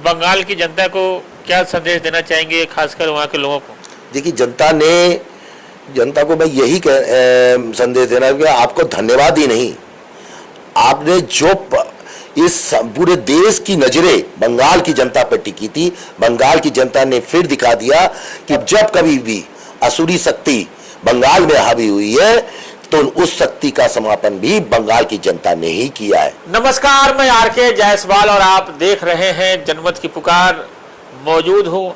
बंगाल की जनता को क्या संदेश देना चाहेंगे, खासकर वहाँ के लोगों को? देखिए, जनता को मैं यही संदेश देना कि आपको धन्यवाद ही नहीं, आपने इस पूरे देश की नजरें बंगाल की जनता पर टिकी थी। बंगाल की जनता ने फिर दिखा दिया कि जब कभी भी असुरी शक्ति बंगाल में हावी हुई है तो उस शक्ति का समापन भी बंगाल की जनता ने ही किया है। नमस्कार, मैं आर.के. जायसवाल और आप देख रहे हैं जनमत की पुकार। मौजूद हूँ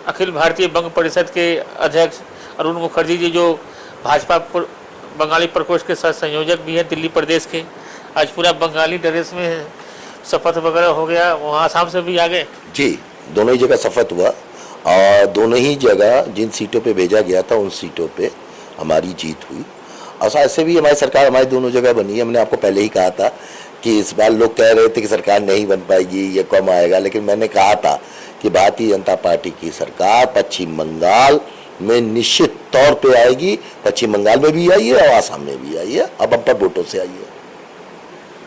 अखिल भारतीय बंग परिषद के अध्यक्ष अरुण मुखर्जी जी, जो भाजपा बंगाली प्रकोष्ठ के साथ संयोजक भी हैं दिल्ली प्रदेश के। आज पूरा बंगाली ड्रेस में शपथ वगैरह हो गया, वहाँ आसाम से भी आ गए जी। दोनों ही जगह शपथ हुआ और दोनों ही जगह जिन सीटों पे भेजा गया था उन सीटों पे हमारी जीत हुई। और ऐसे भी हमारी सरकार हमारी दोनों जगह बनी है। हमने आपको पहले ही कहा था कि इस बार लोग कह रहे थे कि सरकार नहीं बन पाएगी, ये कम आएगा, लेकिन मैंने कहा था कि भारतीय जनता पार्टी की सरकार पश्चिम बंगाल में निश्चित तौर पे आएगी। पश्चिम बंगाल में भी आई है और आसाम में भी आई है, अब बम्पर वोटों से आई है।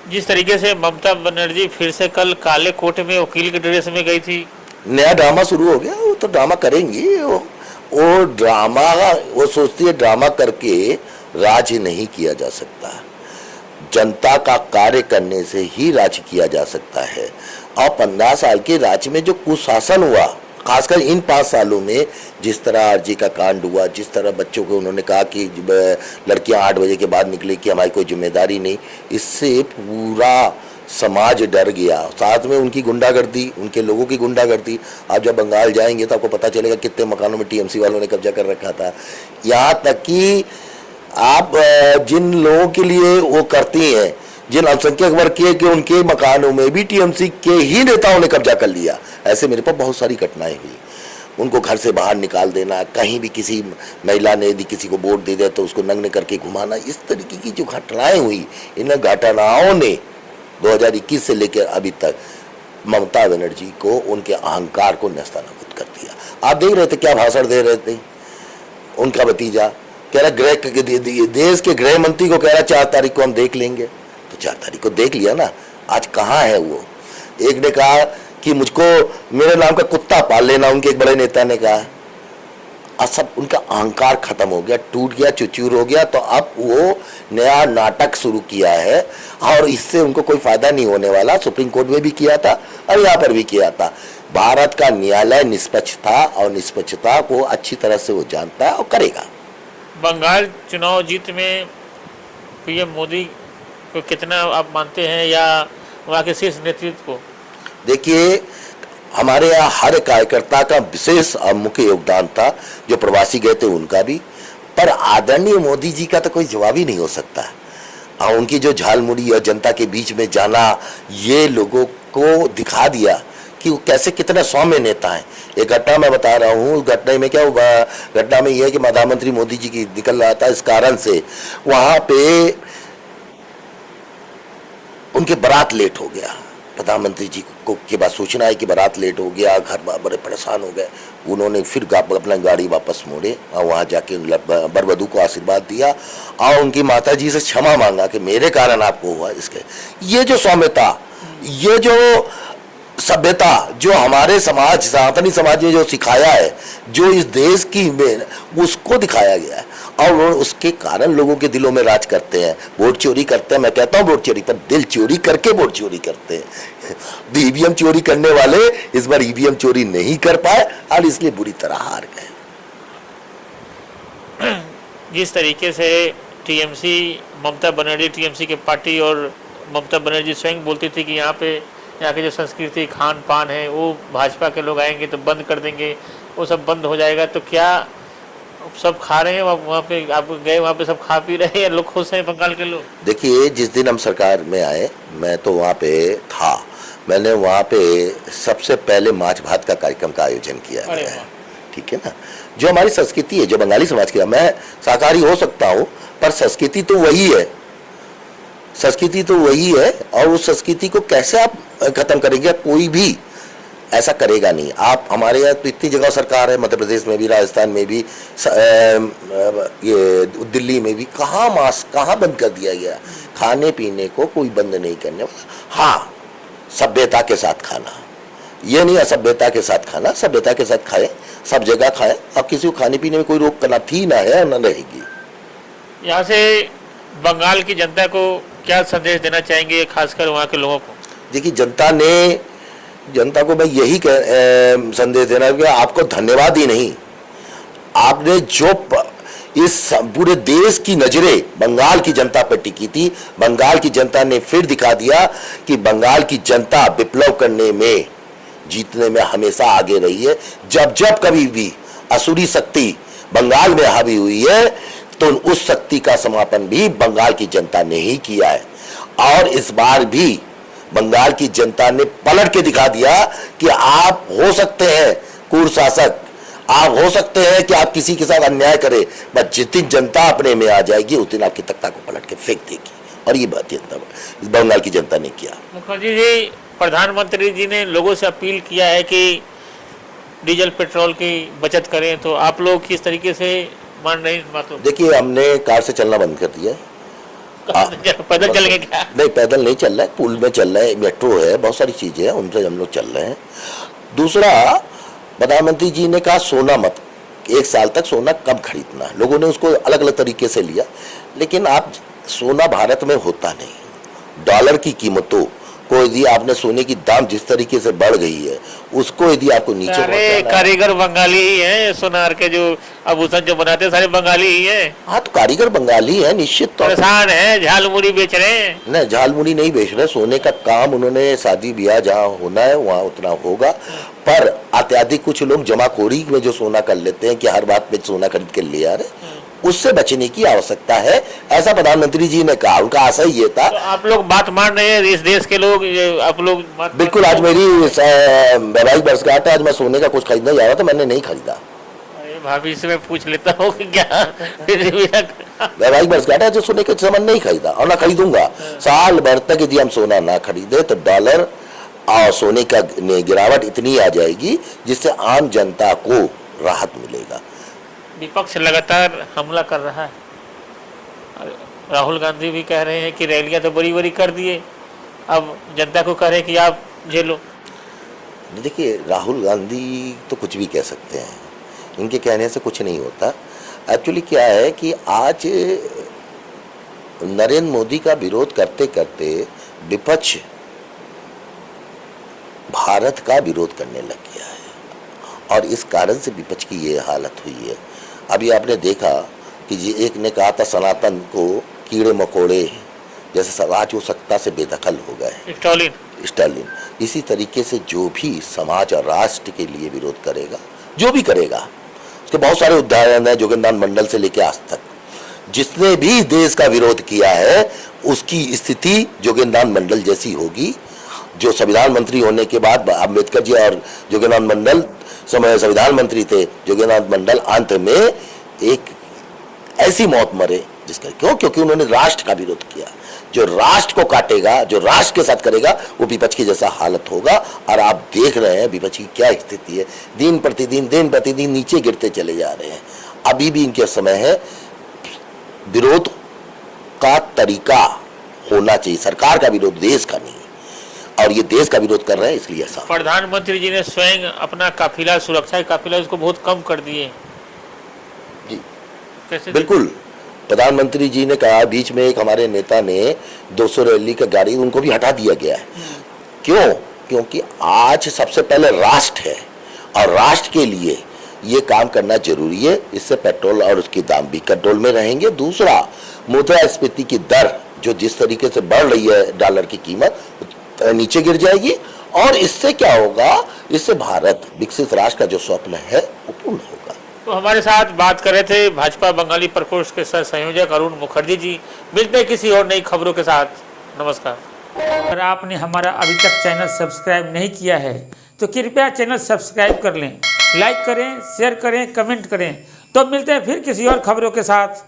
जिस तरीके से ममता बनर्जी फिर से कल काले कोट में वकील के ड्रेस में गई थी, नया ड्रामा शुरू हो गया। वो तो ड्रामा करेंगी, वो ड्रामा, वो सोचती है ड्रामा करके राज नहीं किया जा सकता। जनता का कार्य करने से ही राज किया जा सकता है। और 15 साल के राज में जो कुशासन हुआ, खासकर इन 5 सालों में, जिस तरह आरजी का कांड हुआ, जिस तरह बच्चों को उन्होंने कहा कि लड़कियां 8 बजे के बाद निकले कि हमारी कोई जिम्मेदारी नहीं, इससे पूरा समाज डर गया। साथ में उनकी गुंडागर्दी, उनके लोगों की गुंडागर्दी। आप जब बंगाल जाएंगे तो आपको पता चलेगा कितने मकानों में टीएमसी वालों ने कब्जा कर रखा था। यहाँ तक कि आप जिन लोगों के लिए वो करती हैं, जिन अल्पसंख्यक वर्ग के उनके मकानों में भी टीएमसी के ही नेताओं ने कब्जा कर लिया। ऐसे मेरे पास बहुत सारी घटनाएं हुई। उनको घर से बाहर निकाल देना, कहीं भी किसी महिला ने यदि किसी को वोट दे दिया तो उसको नग्न करके घुमाना, इस तरीके की जो घटनाएं हुई, इन घटनाओं ने 2021 से लेकर अभी तक ममता बनर्जी को, उनके अहंकार को नेस्तनाबूद कर दिया। आप देख रहे थे क्या भाषण दे रहे थे उनका भतीजा, कह रहा देश के गृह मंत्री को कह रहा 4 तारीख को हम देख लेंगे। तो 4 तारीख को देख लिया ना, आज कहाँ है वो। एक ने कहा कि मुझको मेरे नाम का कुत्ता पाल लेना, उनके एक बड़े नेता ने कहा। अब सब उनका अहंकार खत्म हो गया, टूट गया, चुचूर हो गया। तो अब वो नया नाटक शुरू किया है और इससे उनको कोई फायदा नहीं होने वाला। सुप्रीम कोर्ट में भी किया था और यहाँ पर भी किया था। भारत का न्यायालय निष्पक्ष था और निष्पक्षता को अच्छी तरह से वो जानता है और करेगा। बंगाल चुनाव जीत में पीएम मोदी को कितना आप मानते हैं, या वहाँ के शीर्ष नेतृत्व को? देखिए, हमारे यहाँ हर कार्यकर्ता का विशेष और मुख्य योगदान था। जो प्रवासी गए थे उनका भी, पर आदरणीय मोदी जी का तो कोई जवाब ही नहीं हो सकता। और उनकी जो झालमुड़ी और जनता के बीच में जाना, ये लोगों को दिखा दिया कि वो कैसे कितना सौम्य नेता है। एक घटना मैं बता रहा हूँ, घटना में क्या हुआ, घटना में यह है कि प्रधानमंत्री मोदी जी की निकल रहा था, इस कारण से वहाँ पे उनके बारात लेट हो गया। प्रधानमंत्री जी को के बाद सूचना है कि बारात लेट हो गया, घर बड़े परेशान हो गए। उन्होंने फिर अपना गाड़ी वापस मोड़े और वहाँ जाके वर वधू को आशीर्वाद दिया और उनकी माता जी से क्षमा मांगा कि मेरे कारण आपको हुआ। इसके ये जो सौम्यता, ये जो सभ्यता जो हमारे समाज, सनातनी समाज ने जो सिखाया है, जो इस देश की में, उसको दिखाया गया है और उसके कारण लोगों के दिलों में राज करते हैं। वोट चोरी करते हैं, मैं कहता हूँ वोट चोरी, पर दिल चोरी करके वोट चोरी करते हैं। ईवीएम चोरी करने वाले इस बार ईवीएम चोरी नहीं कर पाए और इसलिए बुरी तरह हार गए। जिस तरीके से टीएमसी, ममता बनर्जी टीएमसी के पार्टी, और ममता बनर्जी स्वयं बोलती थी कि यहाँ की जो संस्कृति, खान पान है, वो भाजपा के लोग आएंगे तो बंद कर देंगे, वो सब बंद हो जाएगा। तो क्या सब खा रहे हैं वहाँ पे? आप गए वहाँ पे सब खा पी रहे हैं, लोग खुश हैं बंगाल के लोग? देखिए, जिस दिन हम सरकार में आए, मैं तो वहाँ पे था। मैंने वहाँ पे सबसे पहले माछ भात का कार्यक्रम का आयोजन किया है। ठीक है ना, जो हमारी संस्कृति है, जो बंगाली समाज की, मैं शाकाहारी हो सकता हूँ पर संस्कृति तो वही है, संस्कृति तो वही है। और उस संस्कृति को कैसे आप खत्म करेंगे? कोई भी ऐसा करेगा नहीं। आप हमारे यहाँ तो इतनी जगह सरकार है, मध्य प्रदेश में भी, राजस्थान में भी, ये दिल्ली में भी, कहाँ मांस कहाँ बंद कर दिया गया? खाने पीने को कोई बंद नहीं करने वाला। हाँ, सभ्यता के साथ खाना, ये नहीं असभ्यता के साथ खाना, सभ्यता के साथ खाए, सब जगह खाए। अब किसी को खाने पीने में कोई रोक करना थी ना है ना रहेगी। यहाँ से बंगाल की जनता को क्या संदेश देना चाहेंगे, खासकर वहाँ के लोगों को? देखिए जनता को मैं यही संदेश देना कि आपको धन्यवाद ही नहीं, आपने जो इस पूरे देश की नजरें बंगाल की जनता पर टिकी थी, बंगाल की जनता ने फिर दिखा दिया कि बंगाल की जनता विप्लव करने में, जीतने में हमेशा आगे रही है। जब जब कभी भी असुरी शक्ति बंगाल में हावी हुई है तो उस शक्ति का समापन भी बंगाल की जनता ने ही किया है। और इस बार भी बंगाल की जनता ने पलट के दिखा दिया कि आप हो सकते हैं क्रूर शासक, आप हो सकते हैं कि आप किसी के साथ अन्याय करें, बस जिस दिन जनता अपने में आ जाएगी उस दिन आपकी तख्ता को पलट के फेंक देगी। और ये बात बंगाल की जनता ने किया। मुखर्जी जी, प्रधानमंत्री जी ने लोगों से अपील किया है कि डीजल पेट्रोल की बचत करें, तो आप लोग किस तरीके से मान रहे हैं बातों? देखिए, हमने कार से चलना बंद कर दिया है। पैदल चलेंगे क्या? नहीं, पैदल नहीं चल रहा है, पुल में चल रहा है, मेट्रो है, बहुत सारी चीजें हैं, उनसे हम लोग चल रहे हैं। दूसरा, प्रधानमंत्री जी ने कहा सोना मत, 1 साल तक सोना कम खरीदना। लोगों ने उसको अलग अलग तरीके से लिया, लेकिन आप सोना भारत में होता नहीं। डॉलर की कीमतों को यदि आपने सोने की दाम जिस तरीके से बढ़ गई है, उसको यदि आपको नीचे सारे कारीगर बंगाली ही हैं, सोनार के जो आभूषण जो बनाते हैं सारे बंगाली ही हैं। हाँ, तो कारीगर बंगाली है, निश्चित तौर परेशान है, झालमुड़ी बेच रहे हैं। नहीं, झालमुड़ी नहीं बेच रहे, सोने का काम उन्होंने शादी ब्याह जहाँ होना है वहाँ उतना होगा। पर अत्याधिक कुछ लोग जमाखोरी में जो सोना कर लेते हैं कि हर बात पे सोना खरीद के ले आ रहे, उससे बचने की आवश्यकता है, ऐसा प्रधानमंत्री जी ने कहा। उनका आशय ये था। तो आप लोग बात मान रहे हैं, इस देश के लोग, आप लोग बिल्कुल। आज मेरी वैवाहिक वर्षगांठ है, आज मैं सोने का कुछ खरीदने जा रहा था, मैंने नहीं खरीदा। भाभी से मैं पूछ लेता हूँ कि क्या वैवाहिक वर्षगांठ है, जो सोने के सामान नहीं खरीदा और ना खरीदूंगा। साल भर तक यदि हम सोना ना खरीदे तो डॉलर और सोने का गिरावट इतनी आ जाएगी जिससे आम जनता को राहत मिलेगा। विपक्ष लगातार हमला कर रहा है, राहुल गांधी भी कह रहे हैं कि रैलियां तो बड़ी बड़ी कर दिए, अब जनता को कह रहे हैं कि आप झेलो। देखिए, राहुल गांधी तो कुछ भी कह सकते हैं, इनके कहने से कुछ नहीं होता। एक्चुअली क्या है कि आज नरेंद्र मोदी का विरोध करते करते विपक्ष भारत का विरोध करने लग गया है और इस कारण से विपक्ष की ये हालत हुई है। अभी आपने देखा कि जी एक ने कहा था सनातन को कीड़े मकोड़े जैसे समाज वो सत्ता से बेदखल हो गए, स्टालिन। इसी तरीके से जो भी समाज और राष्ट्र के लिए विरोध करेगा, जो भी करेगा, उसके बहुत सारे उदाहरण हैं, जोगिंदर मंडल से लेकर आज तक जिसने भी देश का विरोध किया है उसकी स्थिति जोगिंदर मंडल जैसी होगी। जो संविधान मंत्री होने के बाद अम्बेडकर जी और जोगिंदर मंडल संविधान मंत्री थे, जोगिंदर मंडल अंत में एक ऐसी मौत मरे जिसका क्योंकि उन्होंने राष्ट्र का विरोध किया। जो राष्ट्र को काटेगा, जो राष्ट्र के साथ करेगा, वो विपक्ष की जैसा हालत होगा। और आप देख रहे हैं विपक्ष की क्या स्थिति है, दिन प्रतिदिन नीचे गिरते चले जा रहे हैं। अभी भी इनके समय है, विरोध का तरीका होना चाहिए, सरकार का विरोध, देश का नहीं। और ये देश का विरोध कर रहे हैं, इसलिए ऐसा। प्रधानमंत्री जी ने स्वयं अपना काफिला, सुरक्षा काफिला, उसको बहुत कम कर दिए जी। कैसे? बिल्कुल, प्रधानमंत्री जी ने कहा, बीच में एक हमारे नेता ने 200 रैली का गाड़ी उनको भी हटा दिया गया है। क्यों? क्योंकि आज सबसे पहले राष्ट्र है और राष्ट्र के लिए ये काम करना जरूरी है। इससे पेट्रोल और उसके दाम भी कंट्रोल में रहेंगे। दूसरा, मुद्रास्फीति की दर जो जिस तरीके से बढ़ रही है, डॉलर की कीमत नीचे गिर जाएगी और इससे क्या होगा, इससे भारत विकसित राष्ट्र का जो स्वप्न है वो पूर्ण होगा। तो हमारे साथ बात कर रहे थे भाजपा बंगाली प्रकोष्ठ के सह संयोजक अरुण मुखर्जी जी। मिलते हैं किसी और नई खबरों के साथ। नमस्कार। अगर आपने हमारा अभी तक चैनल सब्सक्राइब नहीं किया है तो कृपया चैनल सब्सक्राइब कर लें, लाइक करें, शेयर करें, कमेंट करें। तो मिलते हैं फिर किसी और खबरों के साथ।